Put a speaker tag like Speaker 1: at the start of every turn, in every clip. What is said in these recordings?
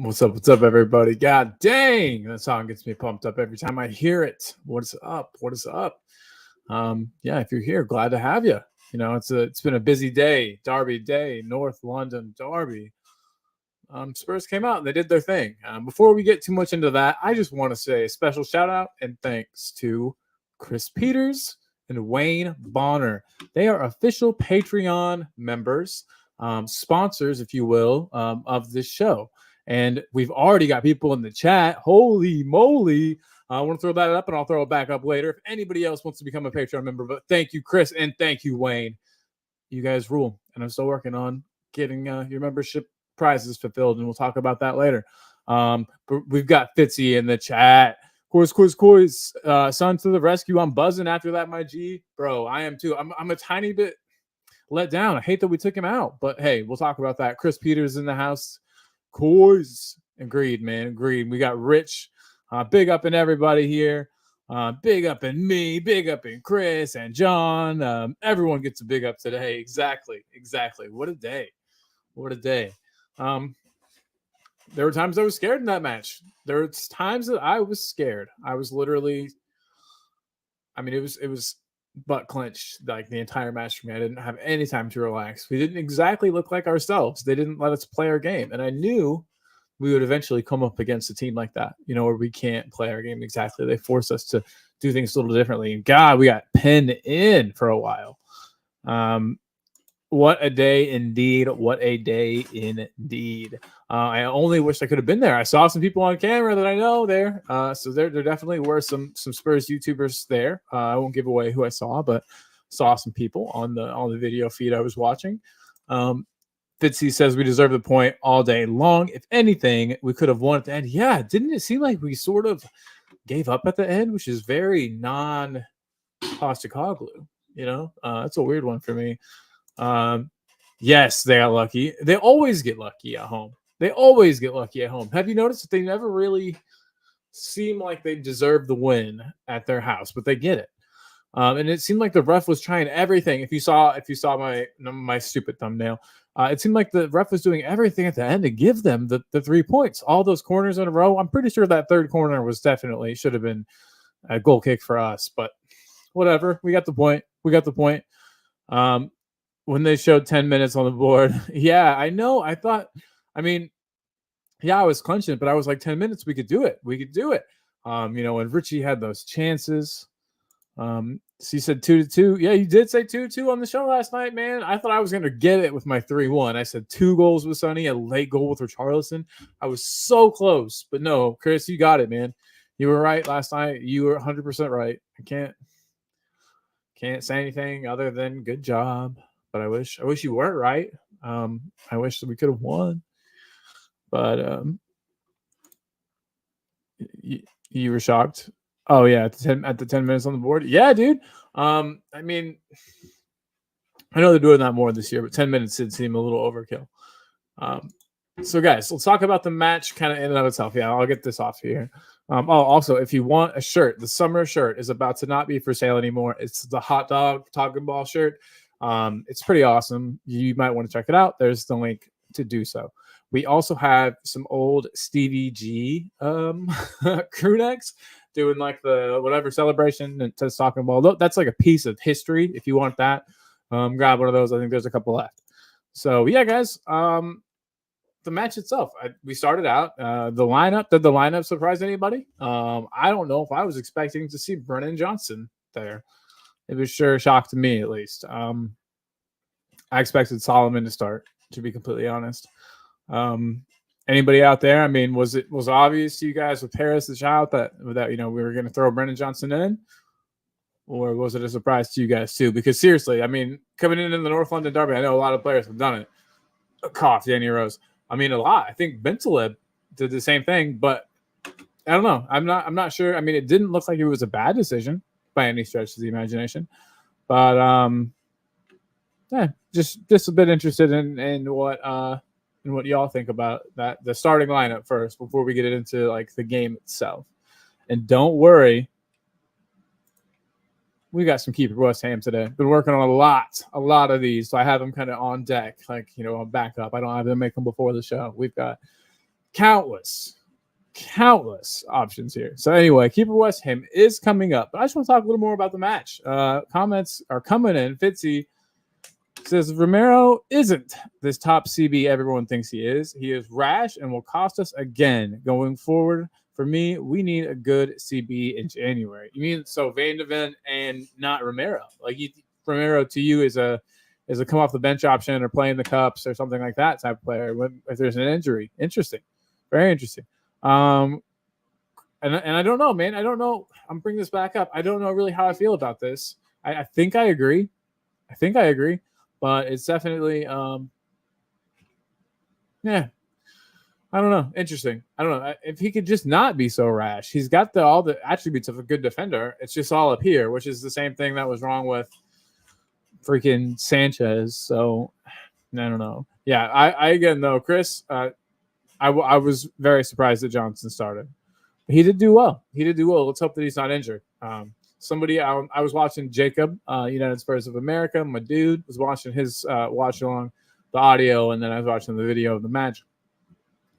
Speaker 1: What's up, everybody? God dang, that song gets me pumped up every time I hear it. What's up? What is up? Yeah, if you're here, glad to have you. You know, it's been a busy day, Derby day, North London Derby. Spurs came out and they did their thing. Before we get too much into that, I just want to say a special shout out and thanks to Chris Peters and Wayne Bonner. They are official Patreon members, sponsors, if you will, of this show. And we've already got people in the chat. Holy moly. I want to throw that up and I'll throw it back up later if anybody else wants to become a Patreon member. But thank you, Chris, and thank you, Wayne. You guys rule. And I'm still working on getting your membership prizes fulfilled, and we'll talk about that later. But we've got Fitzy in the chat. Quiz. Son to the rescue. I'm buzzing after that, my G. Bro, I am too. I'm a tiny bit let down. I hate that we took him out. But hey, we'll talk about that. Chris Peters in the house. Coys. Agreed, man. Agreed. We got Rich. Big up in everybody here. Big up in me. Big up in Chris and John. Everyone gets a big up today. Exactly. What a day. There were times I was scared in that match. There were times that I was scared. I was literally, it was butt clenched like the entire match for me. I didn't have any time to relax. We didn't exactly look like ourselves. They didn't let us play our game. And I knew we would eventually come up against a team like that, where we can't play our game exactly. They force us to do things a little differently. And God, we got pinned in for a while. What a day indeed. I only wish I could have been there. I saw some people on camera that I know there. So there definitely were some Spurs YouTubers there. I won't give away who I saw, but saw some people on the video feed I was watching. Fitzy says we deserve the point all day long. If anything, we could have won at the end. Yeah, didn't it seem like we sort of gave up at the end, which is very non-Postecoglou, That's a weird one for me. Yes, they got lucky. They always get lucky at home. Have you noticed that they never really seem like they deserve the win at their house, but they get it. And it seemed like the ref was trying everything. If you saw my stupid thumbnail, it seemed like the ref was doing everything at the end to give them the 3 points. All those corners in a row. I'm pretty sure that third corner should have been a goal kick for us, but whatever. We got the point. When they showed 10 minutes on the board, yeah, I know. I was clenching, but I was like 10 minutes. We could do it. When Richie had those chances. She said 2-2. Yeah, you did say 2-2 on the show last night, man. I thought I was going to get it with my 3-1. I said 2 goals with Sonny, a late goal with Richarlison. I was so close, but no, Chris, you got it, man. You were right last night. You were 100% right. I can't say anything other than good job. But I wish you weren't right. I wish that we could have won. But you were shocked. Oh yeah, at the 10 minutes on the board. Yeah, dude. I know they're doing that more this year, but 10 minutes did seem a little overkill. So guys, let's talk about the match kind of in and of itself. Yeah, I'll get this off here. Also, if you want a shirt, the summer shirt is about to not be for sale anymore. It's the hot dog talking ball shirt. It's pretty awesome. You might want to check it out. There's the link to do so. We also have some old Stevie G crew necks doing like the whatever celebration and says talking ball. That's like a piece of history. If you want that, grab one of those. I think there's a couple left. So yeah, guys. The match itself. We started out the lineup. Did the lineup surprise anybody? I don't know if I was expecting to see Brennan Johnson there. It was sure a shock to me, at least. I expected Solomon to start, to be completely honest. Anybody out there? Was it obvious to you guys with Paris the child that we were going to throw Brennan Johnson in, or was it a surprise to you guys too? Because seriously, coming in the North London Derby, I know a lot of players have done it. Cough, Danny Rose. A lot. I think Bentaleb did the same thing, but I don't know. I'm not sure. It didn't look like it was a bad decision by any stretch of the imagination, but just a bit interested in what y'all think about that, the starting lineup first before we get into like the game itself. And don't worry, we got some keeper West Ham today. Been working on a lot of these, so I have them kind of on deck, like on backup. I don't have to make them before the show. We've got countless options here. So anyway, Keeper West Ham is coming up, but I just want to talk a little more about the match. Comments are coming in. Fitzy says Romero isn't this top CB everyone thinks he is. He is rash and will cost us again going forward. For me, we need a good CB in January. You mean so Van de Ven and not Romero? Like Romero to you is a come off the bench option or playing the cups or something like that type of player if there's an injury. Interesting. Very interesting. And I don't know, man. I don't know. I'm bringing this back up. I don't know really how I feel about this. I think I agree. But it's definitely, yeah. I don't know. Interesting. I don't know. If he could just not be so rash. He's got all the attributes of a good defender. It's just all up here, which is the same thing that was wrong with freaking Sanchez. So, I don't know. Yeah, I again, though, Chris, I was very surprised that Johnson started. He did do well. Let's hope that he's not injured. Somebody I was watching Jacob, United Spurs of America. My dude was watching his watch along the audio, and then I was watching the video of the match.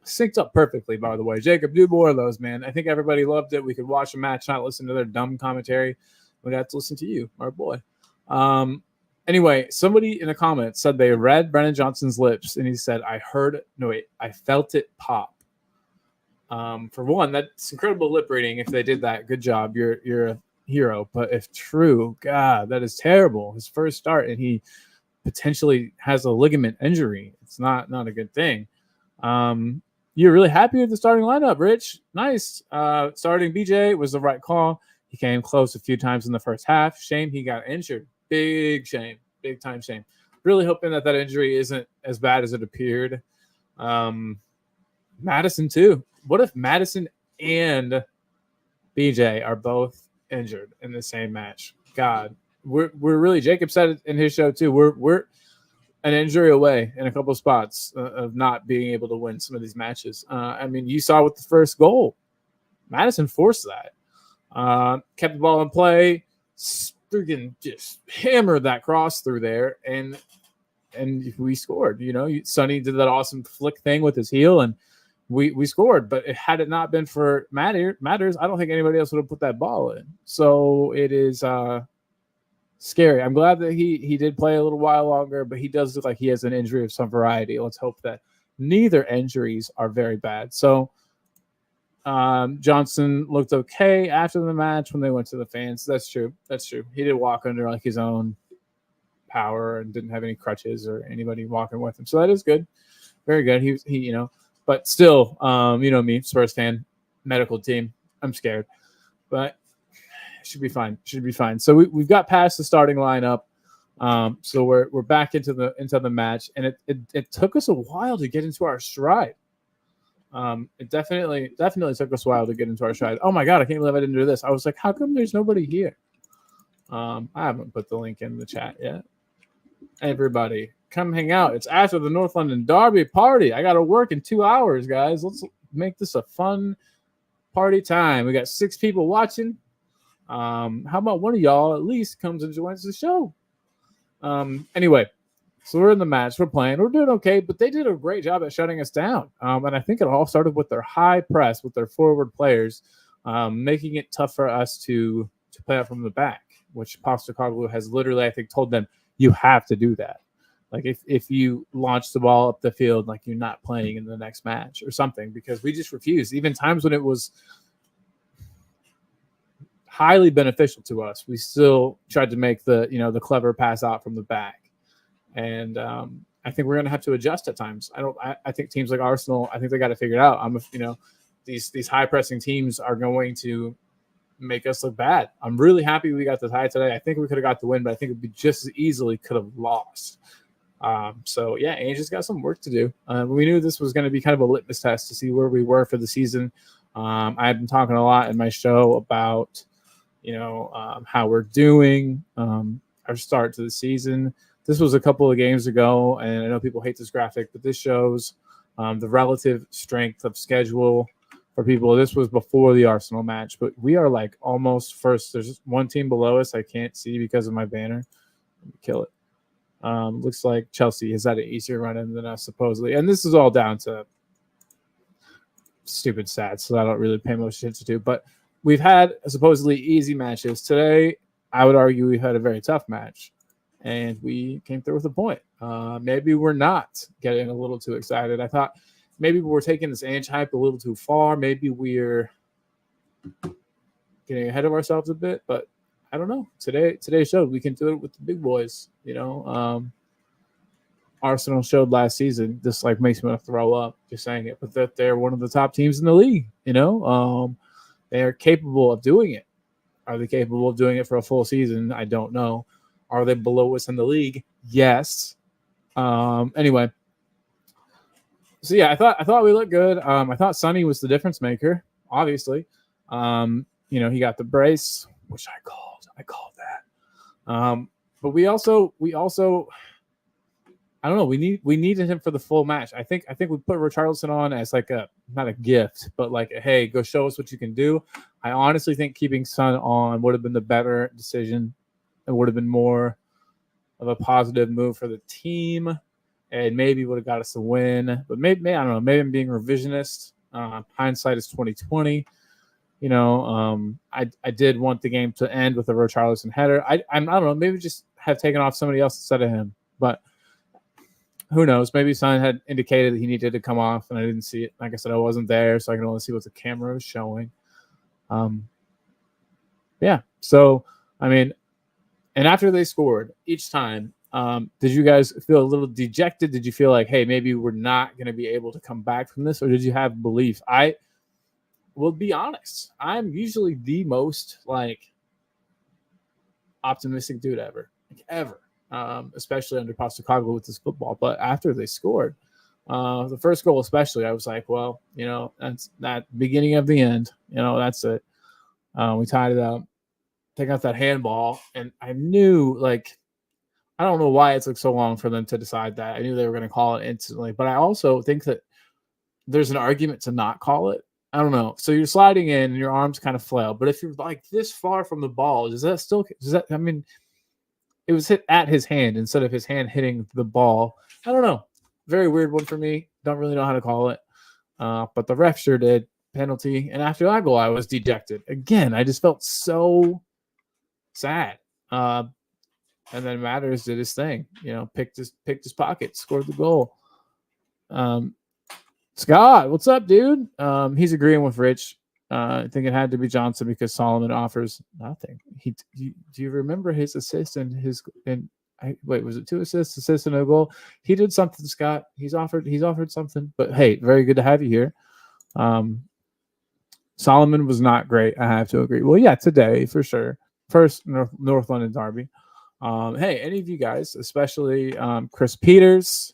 Speaker 1: Synced up perfectly, by the way. Jacob, do more of those, man. I think everybody loved it. We could watch a match, not listen to their dumb commentary. We got to listen to you, our boy. Anyway, somebody in the comments said they read Brennan Johnson's lips, and he said, I felt it pop. For one, that's incredible lip reading. If they did that, good job. You're a hero. But if true, God, that is terrible. His first start, and he potentially has a ligament injury. It's not a good thing. You're really happy with the starting lineup, Rich. Nice. Starting BJ was the right call. He came close a few times in the first half. Shame he got injured. Big shame. Big time shame. Really hoping that injury isn't as bad as it appeared. Madison, too. What if Madison and BJ are both injured in the same match? God, we're really, Jacob said it in his show, too. We're an injury away in a couple of spots of not being able to win some of these matches. I mean, you saw with the first goal, Madison forced that. Kept the ball in play, freaking just hammered that cross through there, and we scored. Sonny did that awesome flick thing with his heel, and we scored. But had it not been for Matters, I don't think anybody else would have put that ball in. So it is scary. I'm glad that he did play a little while longer, but he does look like he has an injury of some variety. Let's hope that neither injuries are very bad. So Johnson looked okay after the match when they went to the fans. That's true. He did walk under like his own power and didn't have any crutches or anybody walking with him. So that is good. Very good. He but still, me, Spurs fan, medical team, I'm scared. But should be fine. So we've got past the starting lineup. So we're back into the match, and it took us a while to get into our stride. It definitely took us a while to get into our stride. Oh my God, I can't believe I didn't do this. I was like, how come there's nobody here? I haven't put the link in the chat yet. Everybody, come hang out. It's after the North London Derby party. I got to work in 2 hours, guys. Let's make this a fun party time. We got 6 people watching. How about one of y'all at least comes and joins the show? Anyway, so we're in the match. We're playing. We're doing okay, but they did a great job at shutting us down. And I think it all started with their high press, with their forward players, making it tough for us to play out from the back, which Postecoglou has literally, I think, told them, you have to do that. Like if you launch the ball up the field, like you're not playing in the next match or something, because we just refused. Even times when it was highly beneficial to us, we still tried to make the clever pass out from the back. And I think we're going to have to adjust at times. I think teams like Arsenal, I think they got to figure it out. These high pressing teams are going to make us look bad. I'm really happy we got the tie today. I think we could have got the win, but I think we just as easily could have lost. So yeah, Angel's got some work to do. We knew this was going to be kind of a litmus test to see where we were for the season. I've been talking a lot in my show about how we're doing, our start to the season. This was a couple of games ago, and I know people hate this graphic, but this shows the relative strength of schedule for people. This was before the Arsenal match, but we are like almost first. There's one team below us I can't see because of my banner. Let me kill it. Looks like Chelsea has had an easier run-in than us, supposedly. And this is all down to stupid stats, so I don't really pay much attention to. But we've had supposedly easy matches today. I would argue we've had a very tough match, and we came through with a point. Maybe we're not getting a little too excited. I thought maybe we're taking this Ange hype a little too far. Maybe we're getting ahead of ourselves a bit, but I don't know. Today showed we can do it with the big boys. Arsenal showed last season. This like makes me want to throw up just saying it, but that they're one of the top teams in the league. They are capable of doing it. Are they capable of doing it for a full season? I don't know. Are they below us in the league? Yes. Anyway, so yeah, I thought we looked good. I thought Sonny was the difference maker. Obviously, he got the brace, which I called that. But we also I don't know. We needed him for the full match. I think we put Richarlison on as like not a gift, but like hey, go show us what you can do. I honestly think keeping Son on would have been the better decision. It would have been more of a positive move for the team, and maybe would have got us a win. But maybe I don't know. Maybe I'm being revisionist. Hindsight is 2020. I did want the game to end with a Richarlison header. I don't know. Maybe just have taken off somebody else instead of him, but. Who knows? Maybe Son had indicated that he needed to come off, and I didn't see it. Like I said, I wasn't there, so I can only see what the camera was showing. Yeah. So, I mean, and after they scored each time, did you guys feel a little dejected? Did you feel like, hey, maybe we're not going to be able to come back from this, or did you have belief? I will be honest. I'm usually the most optimistic dude ever. Especially under Postecoglou with this football. But after they scored, the first goal especially, I was like, well, that's that beginning of the end. That's it. We tied it up, taking out that handball, and I knew, I don't know why it took so long for them to decide that. I knew they were going to call it instantly, but I also think that there's an argument to not call it. I don't know. So you're sliding in, and your arms kind of flail, but if you're like this far from the ball, I mean, it was hit at his hand instead of his hand hitting the ball. I don't know. Very weird one for me. Don't really know how to call it. But the ref sure did. Penalty. And after that goal, I was dejected. Again, I just felt so sad. And then Matters did his thing. Picked his pocket, scored the goal. Scott, what's up, dude? He's agreeing with Rich. I think it had to be Johnson because Solomon offers nothing. Do you remember his assist and was it 2 assists, assist and a goal? He did something, Scott. He's offered something. But hey, very good to have you here. Solomon was not great. I have to agree. Well, yeah, today for sure. First North London derby. Hey, any of you guys, especially Chris Peters,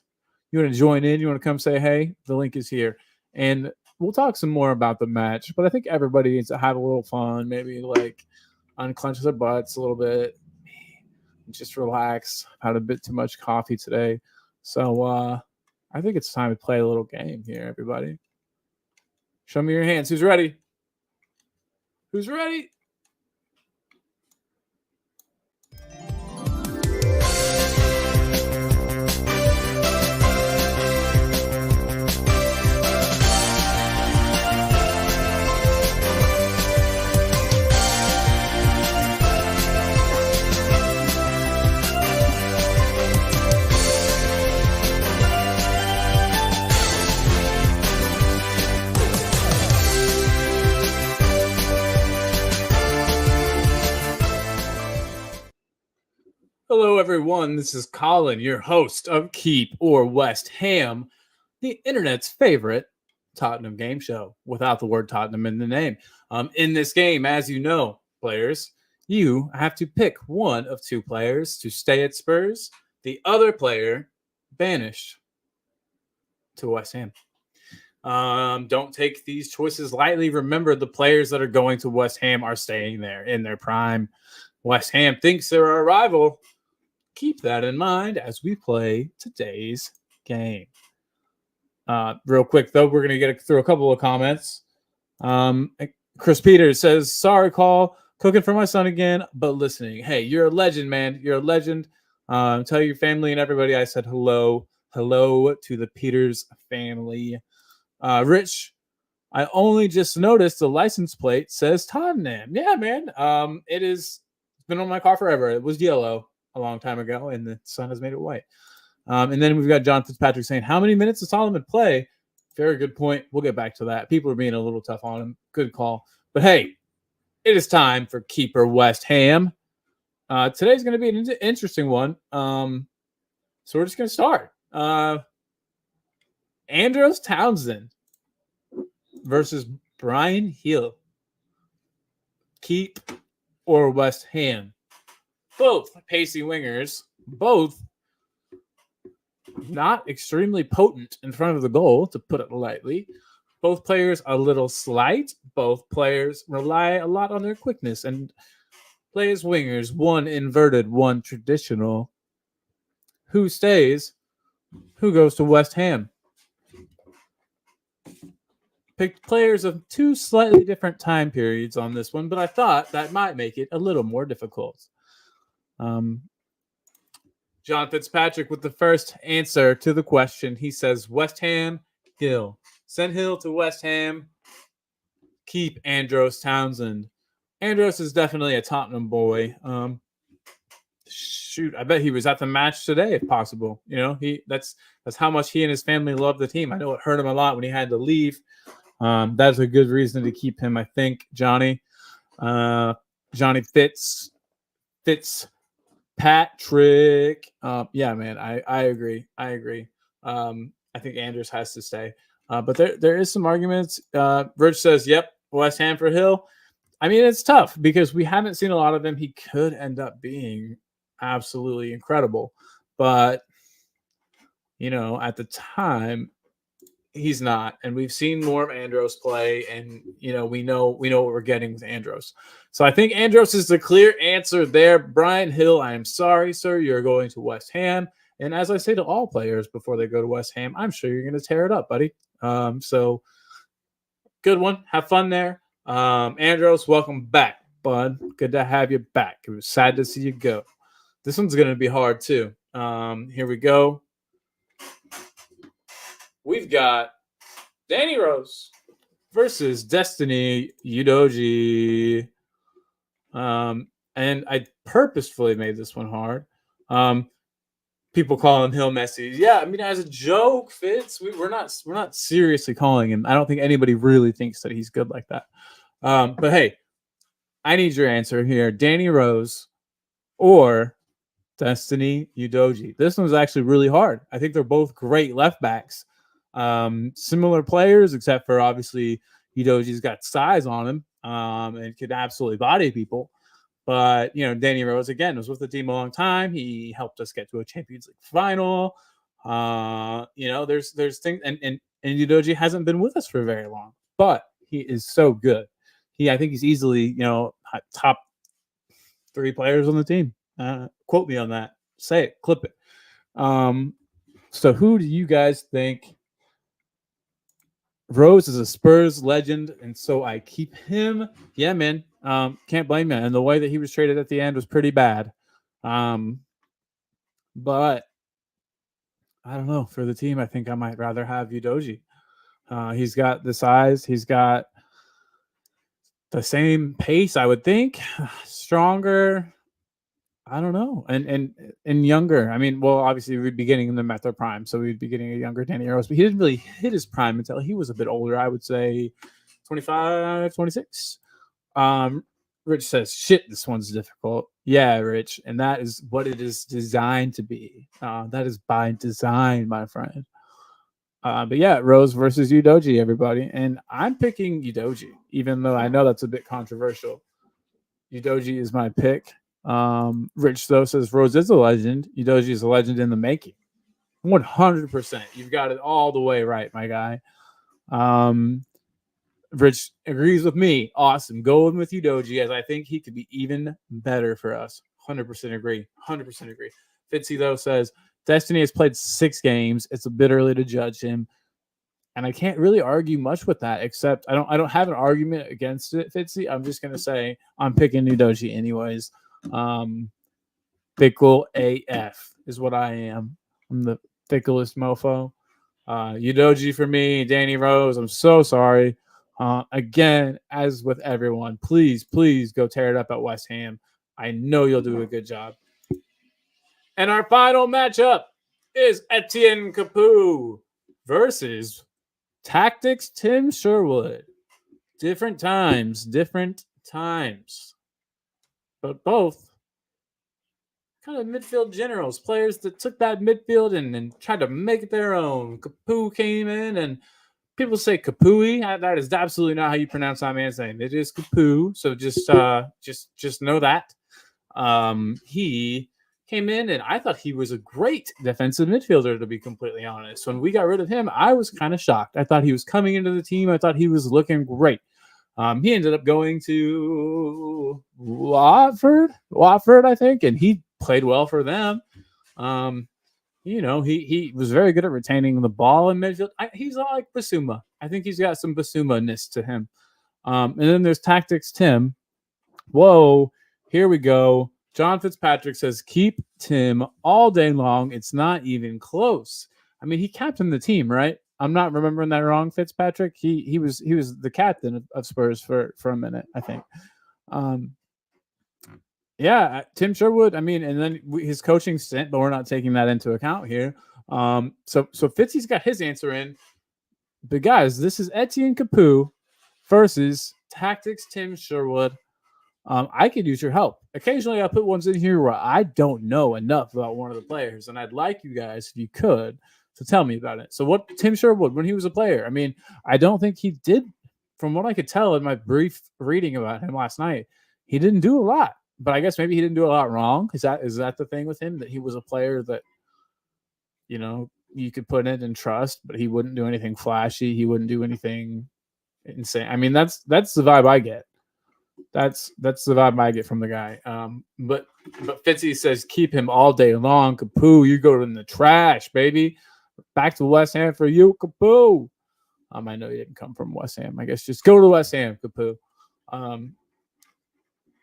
Speaker 1: you want to join in? You want to come say hey? The link is here, and we'll talk some more about the match, but I think everybody needs to have a little fun, maybe unclench their butts a little bit, just relax. Had a bit too much coffee today. So I think it's time to play a little game here, everybody. Show me your hands. Who's ready? Who's ready? Hello, everyone. This is Colin, your host of Keep or West Ham, the internet's favorite Tottenham game show without the word Tottenham in the name. In this game, as you know, players, you have to pick one of 2 players to stay at Spurs, the other player banished to West Ham. Don't take these choices lightly. Remember, the players that are going to West Ham are staying there in their prime. West Ham thinks they're our rival. Keep that in mind as we play today's game. Real quick, though, we're going to get through a couple of comments. Chris Peters says, sorry, call. Cooking for my son again, but listening. Hey, you're a legend, man. You're a legend. Tell your family and everybody I said hello. Hello to the Peters family. Rich, I only just noticed the license plate says Tottenham. Yeah, man. It is been on my car forever. It was yellow a long time ago, and the sun has made it white. And then we've got John Fitzpatrick saying, "How many minutes does Solomon play?" Very good point. We'll get back to that. People are being a little tough on him. Good call. But hey, it is time for Keeper West Ham. Today's going to be an interesting one. So we're just going to start. Andros Townsend versus Brian Hill. Keep or West Ham? Both pacey wingers. Both not extremely potent in front of the goal, to put it lightly. Both players a little slight. Both players rely a lot on their quickness and play as wingers. One inverted, one traditional. Who stays? Who goes to West Ham? Picked players of two slightly different time periods on this one, but I thought that might make it a little more difficult. John Fitzpatrick with the first answer to the question. He says West Ham, Hill. Send Hill to West Ham. Keep Andros Townsend. Andros is definitely a Tottenham boy. Shoot, I bet he was at the match today if possible. You know, that's how much he and his family love the team. I know it hurt him a lot when he had to leave. That's a good reason to keep him, I think, Johnny. Johnny Fitzpatrick. Yeah, man, I agree. I think Andros has to stay. But there is some arguments. Rich says, yep, West Ham for Hill. I mean, it's tough because we haven't seen a lot of him. He could end up being absolutely incredible. But, you know, at the time, he's not. And we've seen more of Andros play. And, you know, we know what we're getting with Andros. So I think Andros is the clear answer there. Brian Hill, I am sorry, sir. You're going to West Ham. And as I say to all players before they go to West Ham, I'm sure you're going to tear it up, buddy. So good one. Have fun there. Andros, welcome back, bud. Good to have you back. It was sad to see you go. This one's going to be hard, too. Here we go. We've got Danny Rose versus Destiny Udogie. And I purposefully made this one hard. People call him Hill Messi. Yeah, I mean, as a joke, Fitz, we're not seriously calling him. I don't think anybody really thinks that he's good like that. But hey, I need your answer here. Danny Rose or Destiny Udogie. This one's actually really hard. I think they're both great left backs. Similar players, except for obviously Udogie's got size on him and could absolutely body people. But, you know, Danny Rose, again, was with the team a long time. He helped us get to a Champions League final. You know, there's things, and Udogie hasn't been with us for very long, but he is so good. I think he's easily, you know, top 3 players on the team. Quote me on that. Say it, clip it. So who do you guys think? Rose is a Spurs legend, and so I keep him. Yeah, man. Can't blame him. And the way that he was traded at the end was pretty bad. But I don't know. For the team, I think I might rather have Udogie. He's got the size. He's got the same pace, I would think. Stronger. I don't know. And younger. I mean, well, obviously we'd be getting them at their prime, so we'd be getting a younger Danny Rose, but he didn't really hit his prime until he was a bit older. I would say 25, 26. Rich says, shit, this one's difficult. Yeah, Rich. And that is what it is designed to be. That is by design, my friend. But yeah, Rose versus Udogie, everybody. And I'm picking Udogie, even though I know that's a bit controversial. Udogie is my pick. Rich, though, says Rose is a legend. Udogie is a legend in the making. 100%. You've got it all the way right, my guy. Rich agrees with me. Awesome. Going with Udogie, as I think he could be even better for us. 100% agree. 100% agree. Fitzy, though, says Destiny has played 6 games. It's a bit early to judge him. And I can't really argue much with that, except I don't have an argument against it, Fitzy. I'm just gonna say I'm picking Udogie anyways. Fickle AF is what I am. I'm the ficklest mofo. Udogie for me, Danny Rose. I'm so sorry. Again, as with everyone, please go tear it up at West Ham. I know you'll do a good job. And our final matchup is Etienne Capoue versus Tactics Tim Sherwood. Different times, but both kind of midfield generals, players that took that midfield and tried to make it their own. Capoue came in, and people say Capoue. That is absolutely not how you pronounce that man's name. It is Capoue. So just know that. He came in, and I thought he was a great defensive midfielder, to be completely honest. When we got rid of him, I was kind of shocked. I thought he was coming into the team. I thought he was looking great. He ended up going to Watford, I think, and he played well for them. He was very good at retaining the ball in midfield. He's like Basuma. I think he's got some Basuma-ness to him. And then there's Tactics Tim. Whoa, here we go. John Fitzpatrick says, keep Tim all day long. It's not even close. I mean, he captained the team, right? I'm not remembering that wrong, Fitzpatrick. He was the captain of Spurs for a minute, I think. Yeah, Tim Sherwood. I mean, and then his coaching stint, but we're not taking that into account here. So Fitzy's got his answer in. But guys, this is Etienne Capoue versus Tactics Tim Sherwood. I could use your help. Occasionally, I put ones in here where I don't know enough about one of the players, and I'd like you guys, if you could, to tell me about it. So what Tim Sherwood, when he was a player, I mean, I don't think he did, from what I could tell in my brief reading about him last night, he didn't do a lot. But I guess maybe he didn't do a lot wrong. Is that the thing with him, that he was a player that, you could put in and trust, but he wouldn't do anything flashy. He wouldn't do anything insane. I mean, that's the vibe I get. That's the vibe I get from the guy. But Fitzy says keep him all day long. Capoue, you go in the trash, baby. Back to West Ham for you, Capoue. I know you didn't come from West Ham. I guess just go to West Ham, Capoue.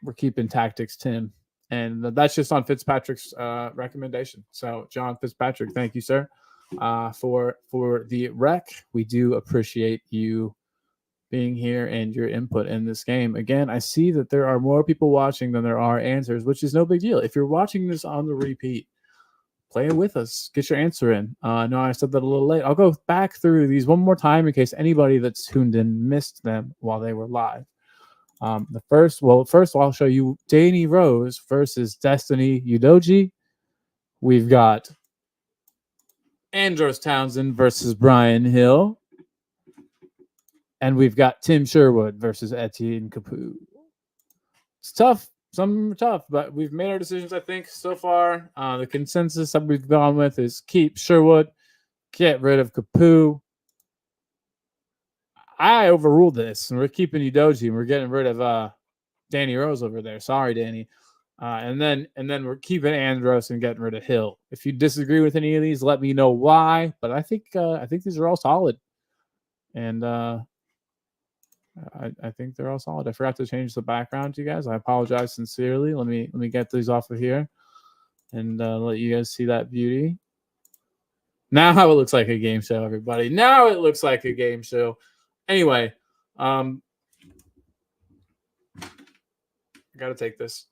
Speaker 1: We're keeping Tactics Tim, and that's just on Fitzpatrick's recommendation. So John Fitzpatrick, thank you, sir, for the rec. We do appreciate you being here and your input in this game. Again, I see that there are more people watching than there are answers, which is no big deal. If you're watching this on the repeat, play it with us. Get your answer in. No, I said that a little late. I'll go back through these one more time in case anybody that's tuned in missed them while they were live. First I'll show you Danny Rose versus Destiny Udoji. We've got Andros Townsend versus Brian Hill. And we've got Tim Sherwood versus Etienne Capoue. It's tough. Some are tough, but we've made our decisions, I think, so far. The consensus that we've gone with is keep Sherwood, get rid of Capoue. I overruled this, and we're keeping Udoji, and we're getting rid of Danny Rose over there. Sorry, Danny. And then we're keeping Andros and getting rid of Hill. If you disagree with any of these, let me know why. But I think these are all solid, and I think they're all solid. I forgot to change the background to you guys. I apologize sincerely. Let me get these off of here and let you guys see that beauty. Now how it looks like a game show, everybody. Now it looks like a game show. Anyway, I got to take this.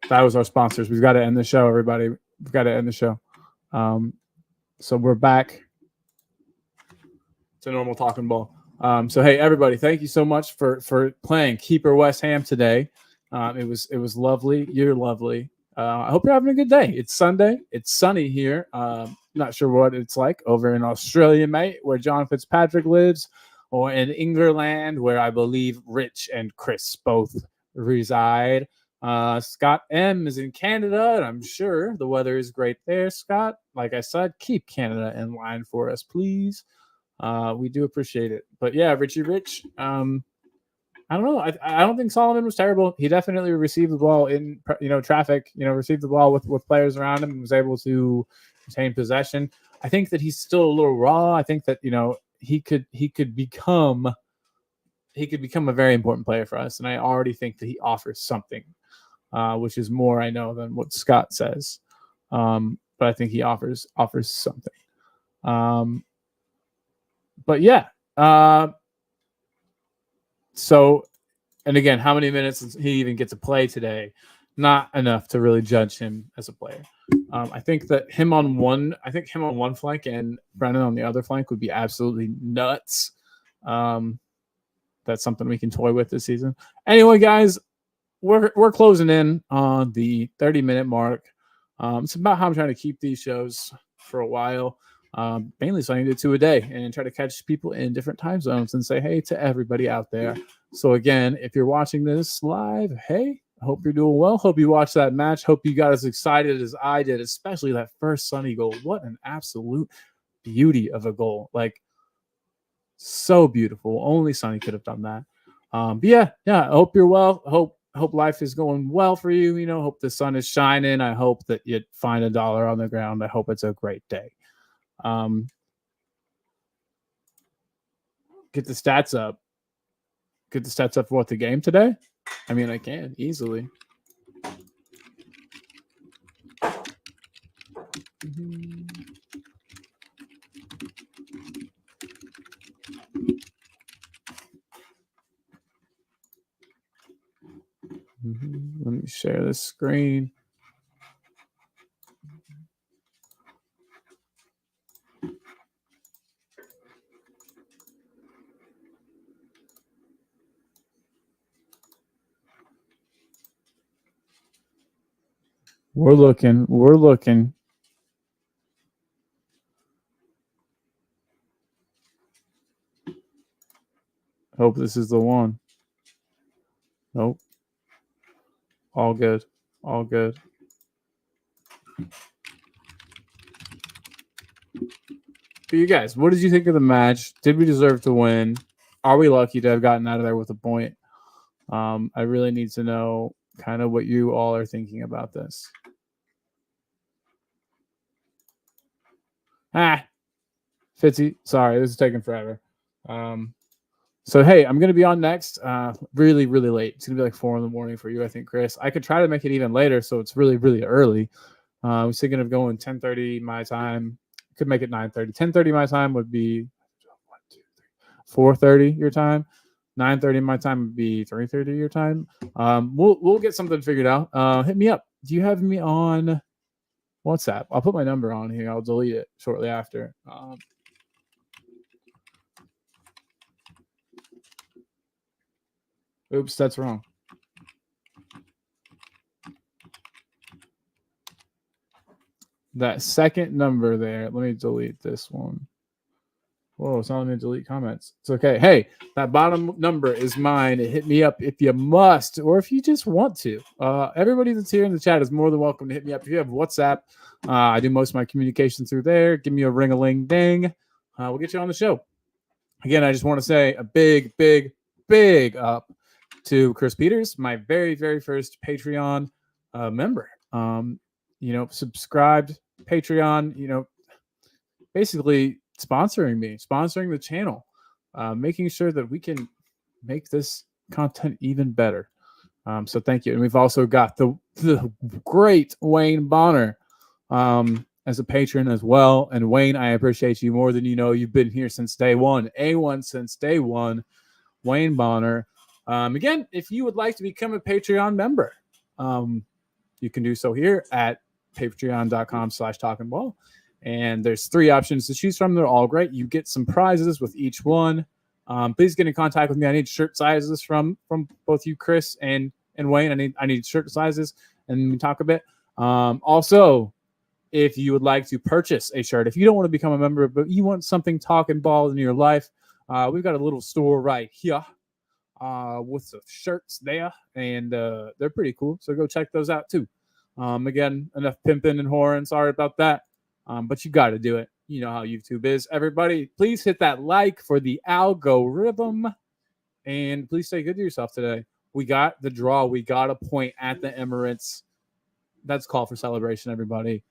Speaker 1: That was our sponsors. We've got to end the show, everybody. We've got to end the show. So we're back to normal talking ball. So hey, everybody, thank you so much for playing Keeper West Ham today. It was lovely. You're lovely. I hope you're having a good day. It's Sunday. It's sunny here. Not sure what it's like over in Australia, mate, where John Fitzpatrick lives, or in England, where I believe Rich and Chris both reside. Scott M is in Canada, and I'm sure the weather is great there. Scott, like I said, keep Canada in line for us, please. We do appreciate it. But yeah, Richie Rich, I don't know. I don't think Solomon was terrible. He definitely received the ball in traffic. Received the ball with players around him and was able to retain possession. I think that he's still a little raw. I think that he could become a very important player for us, and I already think that he offers something. which is more, I know, than what Scott says. But I think he offers something. But yeah. So, and again, how many minutes does he even get to play today? Not enough to really judge him as a player. I think that him on one flank and Brennan on the other flank would be absolutely nuts. That's something we can toy with this season. Anyway, guys, we're closing in on the 30-minute mark. It's about how I'm trying to keep these shows for a while. Mainly so I can do 2 a day and try to catch people in different time zones and say hey to everybody out there. So again, if you're watching this live, hey, I hope you're doing well. Hope you watched that match. Hope you got as excited as I did, especially that first Sonny goal. What an absolute beauty of a goal. Like, so beautiful. Only Sonny could have done that. But yeah, I hope you're well. Hope life is going well for you. Hope the sun is shining. I hope that you find $1 on the ground. I hope it's a great day. Get the stats up. Get the stats up for what, the game today? I mean, I can easily. Let me share this screen. We're looking. Hope this is the one. Nope. All good. But you guys, what did you think of the match? Did we deserve to win? Are we lucky to have gotten out of there with a point? I really need to know kind of what you all are thinking about this. Fitzy, sorry, this is taking forever. So hey, I'm gonna be on next. Really, really late. It's gonna be like 4 a.m. for you, I think, Chris. I could try to make it even later, so it's really, really early. I was thinking of going 10:30 my time. Could make it 9:30. 10:30 my time would be 4:30 your time. 9:30 my time would be 3:30 your time. We'll get something figured out. Hit me up. Do you have me on WhatsApp? I'll put my number on here. I'll delete it shortly after. Oops, that's wrong. That second number there. Let me delete this one. Whoa, it's not letting me delete comments. It's okay. Hey, that bottom number is mine. Hit me up if you must, or if you just want to. Everybody that's here in the chat is more than welcome to hit me up. If you have WhatsApp, I do most of my communication through there. Give me a ring-a-ling-ding. We'll get you on the show. Again, I just want to say a big, big, big up to Chris Peters, my very, very first Patreon member. Subscribed Patreon, basically sponsoring me, sponsoring the channel, making sure that we can make this content even better. So thank you. And we've also got the great Wayne Bonner as a patron as well. And Wayne, I appreciate you more than you know. You've been here since day one. A1 since day one. Wayne Bonner. Again, if you would like to become a Patreon member, you can do so here at patreon.com/talkingball. And there's 3 options to choose from. They're all great. You get some prizes with each one. Please get in contact with me. I need shirt sizes from both you, Chris and Wayne. I need shirt sizes, and we talk a bit. Also, if you would like to purchase a shirt, if you don't want to become a member, but you want something talking ball in your life, we've got a little store right here with some shirts there, and they're pretty cool. So go check those out too. Again, enough pimping and whoring. Sorry about that. But you got to do it. You know how YouTube is. Everybody, please hit that like for the algorithm. And please stay good to yourself today. We got the draw. We got a point at the Emirates. That's call for celebration, everybody.